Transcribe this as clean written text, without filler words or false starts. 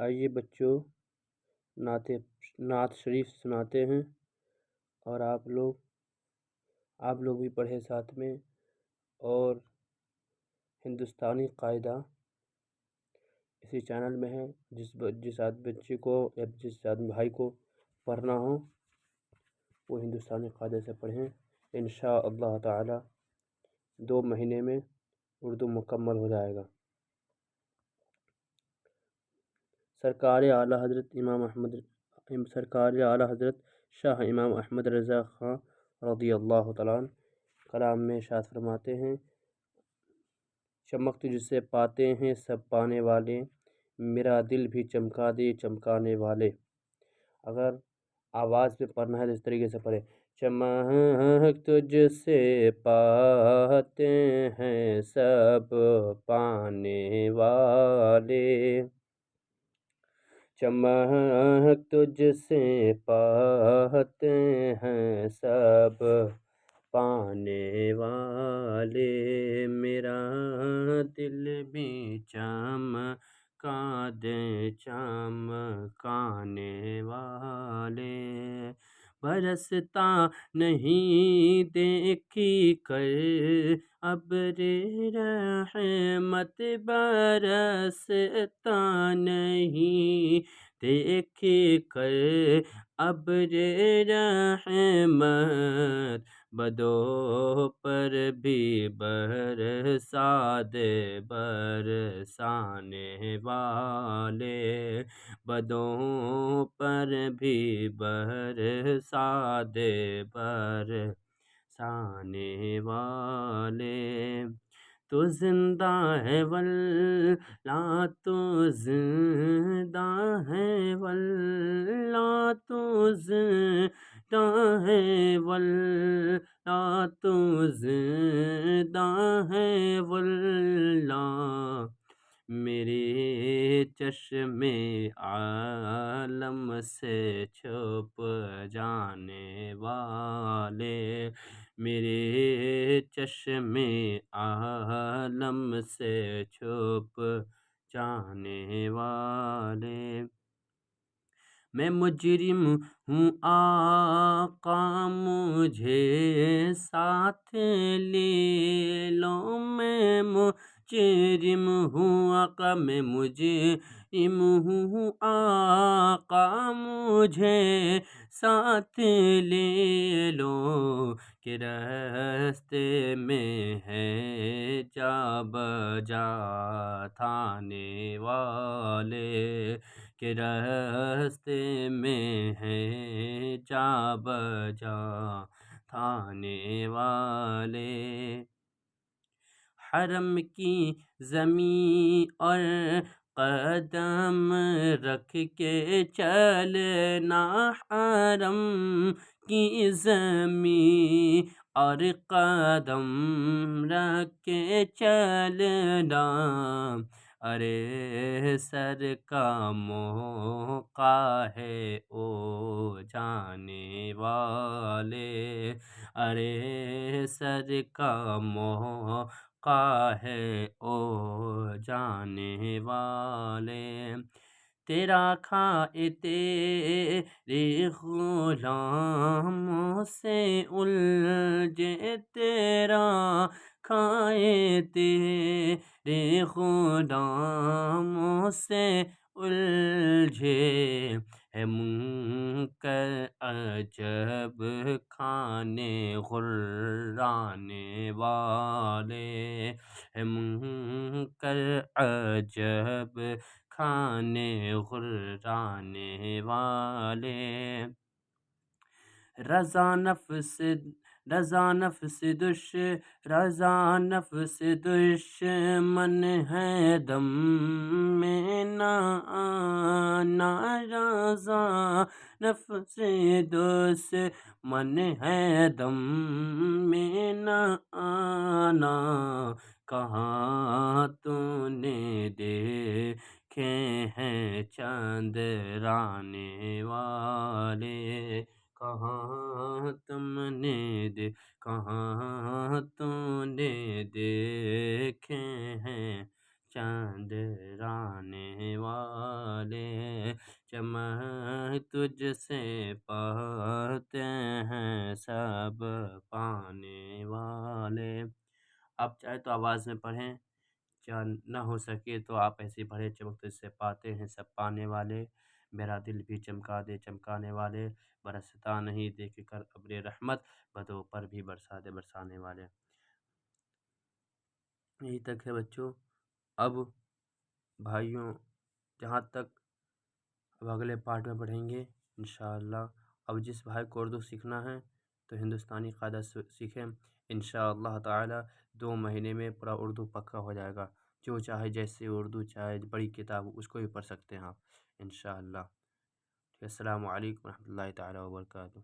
آئیے بچوں، نعت شریف سناتے ہیں اور آپ لوگ بھی پڑھیں ساتھ میں۔ اور ہندوستانی قاعدہ اسی چینل میں ہے، جس بچے کو یا جس بھائی کو پڑھنا ہو وہ ہندوستانی قاعدے سے پڑھیں۔ انشاءاللہ تعالی 2 مہینے میں اردو مکمل ہو جائے گا۔ سرکار اعلیٰ حضرت شاہ امام احمد رضا خان رضی اللہ تعالیٰ عنہ کلام میں ارشاد فرماتے ہیں، چمک تجھ سے پاتے ہیں سب پانے والے، میرا دل بھی چمکا دے چمکانے والے۔ اگر آواز پہ پڑھنا ہے تو اس طریقے سے پڑھیں، چمک تجھ سے پاتے ہیں سب پانے والے، چمک تجھ سے پاتے ہیں سب پانے والے، میرا دل بھی چمکا دے چمکانے والے، برستا نہیں دیکھی کر ابر رحمت، برستا نہیں دیکھی کر ابر رحمت، بدوں پر بھی برسا دے برسانے والے، بدوں پر بھی برسا دے برسانے والے، تو زندہ ہے واللہ تو زندہ ہے واللہ تو زندہ ہے واللہ تو زندہ ہے واللہ، میرے چشم عالم سے چھپ جانے والے، میرے چشم عالم سے چھپ جانے والے، میں مجرم ہوں آقا مجھے ساتھ لے لو، میں مجرم ہوں آقا، میں مجرم ہوں آقا مجھے ساتھ لے لو، کہ راستے میں ہے جا بجا تھانے والے، کہ راستے میں ہے جا بجا تھانے والے، حرم کی زمین اور قدم رکھ کے چلنا، حرم کی زمین اور قدم رکھ کے چلنا، ارے سر کا موقع ہے او جانے والے، ارے سر کا موقع ہے او جانے والے، تیرا کھائے تیرے غلاموں سے الجھے، تیرا کھائے تیرے غلاموں سے الجھے، ہے منکر عجب کھانے غرانے والے، ہے منکر عجب کھانے غرانے والے، رضا نفس دشمن ہے دم میں نہ آنا، رضا نفس دشمن ہے دم میں نہ آنا، کہاں تو نے دیکھے ہیں چندرانے والے، کہاں تو نے دیکھے ہیں چندرانے والے۔ والے، چمک تجھ سے پاتے ہیں سب پانے والے۔ آپ چاہے تو آواز میں پڑھیں، کیا نہ ہو سکے تو آپ ایسے ہی پڑھیں، چمک تجھ سے پاتے ہیں سب پانے والے، میرا دل بھی چمکا دے چمکانے والے، برستا نہیں دیکھ کر ابر رحمت، بدوں پر بھی برسا دے برسانے والے۔ یہی تک ہے بچوں۔ اب بھائیوں جہاں تک اب اگلے پارٹ میں پڑھیں گے انشاءاللہ۔ اب جس بھائی کو اردو سیکھنا ہے تو ہندوستانی قاعدہ سیکھیں، انشاءاللہ تعالی 2 مہینے میں پورا اردو پکا ہو جائے گا۔ جو چاہے جیسے اردو چاہے بڑی کتاب اس کو بھی پڑھ سکتے ہیں آپ انشاءاللہ۔ السلام علیکم ورحمۃ اللہ تعالی وبرکاتہ۔